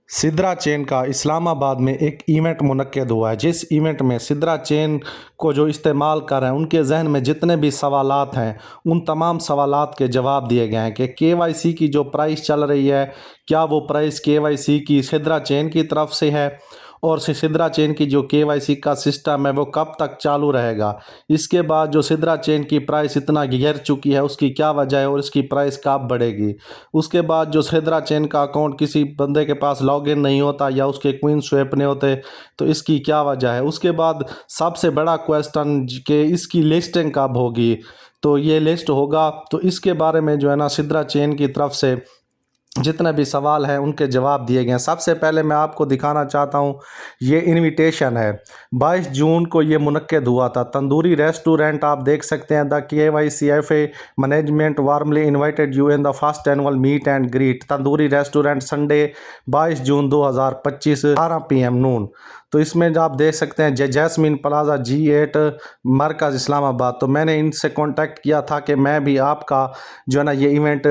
Sidra chain का इस्लामाबाद में एक इवेंट मुनक्किद हुआ है, जिस इवेंट में सिद्रा चेन को जो इस्तेमाल कर रहे हैं उनके जहन में जितने भी सवालात हैं उन तमाम सवालात के जवाब दिए गए हैं कि केवाईसी की जो प्राइस चल रही है, क्या वो प्राइस केवाईसी की सिद्रा चेन की तरफ से है और सिद्रा चेन की जो केवाईसी का सिस्टम है वो कब तक चालू रहेगा। इसके बाद जो सिद्रा चेन की प्राइस इतना गिर चुकी है उसकी क्या वजह है और इसकी प्राइस कब बढ़ेगी। उसके बाद जो सिद्रा चेन का अकाउंट किसी बंदे के पास लॉगिन नहीं होता या उसके क्वीन स्वैप नहीं होते तो इसकी क्या वजह है। उसके बाद सबसे बड़ा क्वेश्चन कि इसकी लिस्टिंग कब होगी, तो ये लिस्ट होगा तो इसके बारे में जो है ना सिद्रा चेन की तरफ से जितने भी सवाल हैं उनके जवाब दिए गए हैं। सबसे पहले मैं आपको दिखाना चाहता हूँ, ये इनविटेशन है 22 जून को ये मुनक्किद हुआ था। तंदूरी रेस्टोरेंट आप देख सकते हैं, the KYCFA management warmly invited you in the first annual meet and greet. Tandoori restaurant Sunday 22 June 2025 12 PM noon. तो इसमें जो आप देख सकते हैं जैस्मिन प्लाजा G8 मरकज़ इस्लामाबाद। तो मैंने इनसे कांटेक्ट किया था कि मैं भी आपका जो है ना ये इवेंट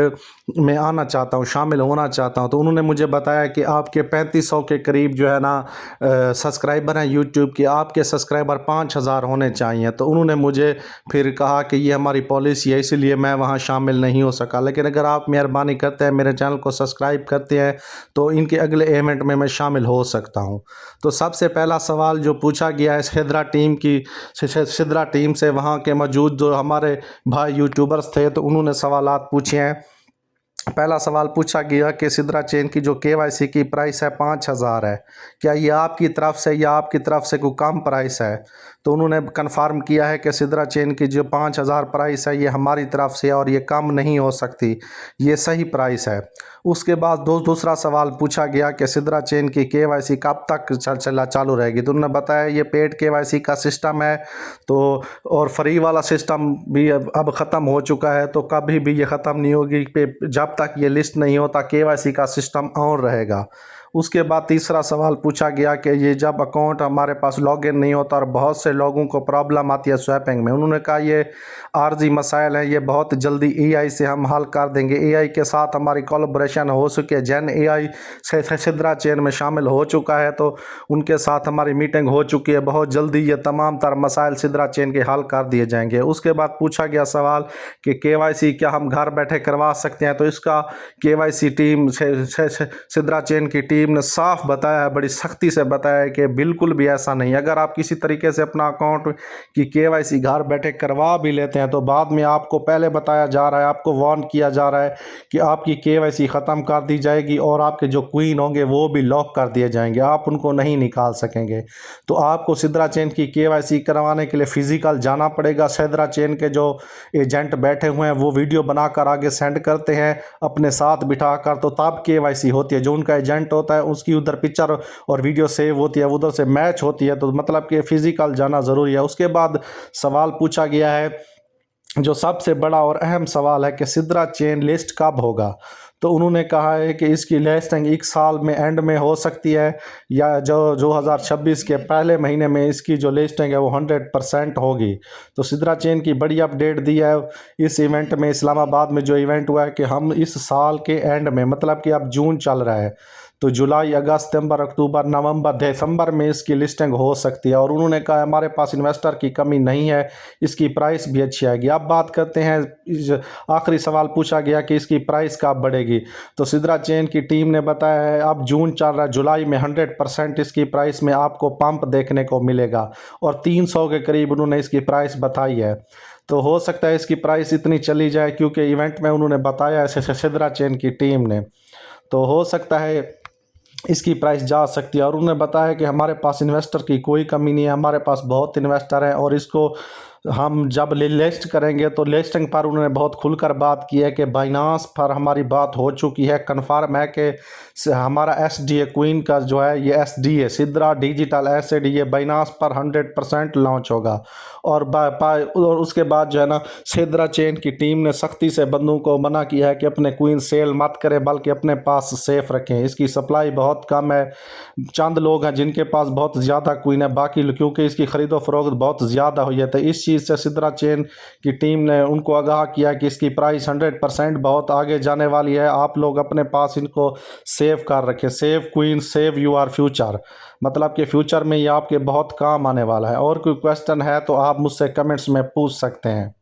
में आना चाहता हूँ, शामिल होना चाहता हूँ। तो उन्होंने मुझे बताया कि आपके 3500 के करीब जो है ना सब्सक्राइबर हैं यूट्यूब के, आपके सब्सक्राइबर 5000 होने चाहिए। तो उन्होंने मुझे फिर कहा कि ये हमारी पॉलिसी है, इसीलिए मैं वहाँ शामिल नहीं हो सका। लेकिन अगर आप मेहरबानी करते हैं, मेरे चैनल को सब्सक्राइब करते हैं तो इनके अगले इवेंट में मैं शामिल हो सकता हूँ। तो सबसे पहला सवाल जो पूछा गया है सिद्रा टीम से, वहाँ के मौजूद जो हमारे भाई यूट्यूबर्स थे तो उन्होंने सवालात पूछे हैं। पहला सवाल पूछा गया कि सिद्रा चेन की जो केवाईसी की प्राइस है 5000 है, क्या ये आपकी तरफ से या आपकी तरफ से कोई कम प्राइस है। तो उन्होंने कन्फर्म किया है कि सिद्रा चेन की जो 5000 प्राइस है ये हमारी तरफ से और ये कम नहीं हो सकती, ये सही प्राइस है। उसके बाद दूसरा सवाल पूछा गया कि सिद्रा चेन की केवाईसी कब तक चालू रहेगी। तो उन्होंने बताया ये पेड केवाईसी का सिस्टम है तो और फ्री वाला सिस्टम भी अब ख़त्म हो चुका है, तो कभी भी ये ख़त्म नहीं होगी पे जब तक ये लिस्ट नहीं होता केवाईसी का सिस्टम ऑन रहेगा। उसके बाद तीसरा सवाल पूछा गया कि ये जब अकाउंट हमारे पास लॉगिन नहीं होता और बहुत से लोगों को प्रॉब्लम आती है स्वैपिंग में, उन्होंने कहा ये आर्जी मसाइल हैं, ये बहुत जल्दी AI से हम हल कर देंगे। AI के साथ हमारी कोलैबोरेशन हो चुकी है, जैन AI से सिद्रा चेन में शामिल हो चुका है, तो उनके साथ हमारी मीटिंग हो चुकी है। बहुत जल्दी ये तमाम तर मसाइल सिद्रा चेन के हल कर दिए जाएंगे। उसके बाद पूछा गया सवाल कि KYC क्या हम घर बैठे करवा सकते हैं। तो इसका KYC टीम सिद्रा चेन की टीम ने साफ बताया है, बड़ी सख्ती से बताया है कि बिल्कुल भी ऐसा नहीं। अगर आप किसी तरीके से अपना अकाउंट की KYC घर बैठे करवा भी लेते हैं तो बाद में आपको पहले बताया जा रहा है, आपको वार्न किया जा रहा है कि आपकी KYC ख़त्म कर दी जाएगी और आपके जो क्वीन होंगे वो भी लॉक कर दिए जाएंगे, आप उनको नहीं निकाल सकेंगे। तो आपको सिद्रा चेन की KYC करवाने के लिए फ़िज़िकल जाना पड़ेगा। सिद्रा चेन के जो एजेंट बैठे हुए हैं वो वीडियो बनाकर आगे सेंड करते हैं अपने साथ बिठाकर, तो तब KYC होती है। जो उनका एजेंट होता है उसकी उधर पिक्चर और वीडियो सेव होती है, उधर से मैच होती है, तो मतलब कि फ़िज़िकल जाना ज़रूरी है। उसके बाद सवाल पूछा गया है, जो सबसे बड़ा और अहम सवाल है कि सिद्रा चेन लिस्ट कब होगा। तो उन्होंने कहा है कि इसकी लिस्टिंग 1 साल में एंड में हो सकती है या जो 2026 के पहले महीने में इसकी जो लिस्टिंग है वो 100% होगी। तो सिद्रा चेन की बड़ी अपडेट दी है इस इवेंट में, इस्लामाबाद में जो इवेंट हुआ है कि हम इस साल के एंड में, मतलब कि अब जून चल रहा है, तो जुलाई, अगस्त, सितंबर, अक्टूबर, नवंबर, दिसंबर में इसकी लिस्टिंग हो सकती है। और उन्होंने कहा हमारे पास इन्वेस्टर की कमी नहीं है, इसकी प्राइस भी अच्छी आएगी। अब बात करते हैं, आखिरी सवाल पूछा गया कि इसकी प्राइस कब बढ़ेगी। तो सिद्रा चेन की टीम ने बताया है अब जून चल रहा है, जुलाई में 100% इसकी प्राइस में आपको पंप देखने को मिलेगा और 300 के करीब उन्होंने इसकी प्राइस बताई है। तो हो सकता है इसकी प्राइस इतनी चली जाए क्योंकि इवेंट में उन्होंने बताया है सिद्रा चेन की टीम ने, तो हो सकता है इसकी प्राइस जा सकती है। और उन्होंने बताया कि हमारे पास इन्वेस्टर की कोई कमी नहीं है, हमारे पास बहुत इन्वेस्टर हैं और इसको हम जब लिस्ट करेंगे तो लिस्टिंग पर उन्होंने बहुत खुलकर बात की है कि बाइनांस पर हमारी बात हो चुकी है, कन्फर्म है कि हमारा SDA क्वीन का जो है ये SDA सिद्रा डिजिटल एसेट ये बाइनांस पर 100% लॉन्च होगा। और उसके बाद जो है ना सिद्रा चेन की टीम ने सख्ती से बंदों को मना किया है कि अपने क्वीन सेल मत करें बल्कि अपने पास सेफ रखें। इसकी सप्लाई बहुत कम है, चंद लोग हैं जिनके पास बहुत ज़्यादा क्वीन है, बाकी क्योंकि इसकी ख़रीदो फरोख्त बहुत ज़्यादा हुई है तो इस चीज़ चीज़ से सिद्रा चेन की टीम ने उनको आगाह किया कि इसकी प्राइस 100% बहुत आगे जाने वाली है, आप लोग अपने पास इनको सेव कर रखें। Save queen save your future, मतलब कि फ्यूचर में ये आपके बहुत काम आने वाला है। और कोई क्वेश्चन है तो आप मुझसे कमेंट्स में पूछ सकते हैं।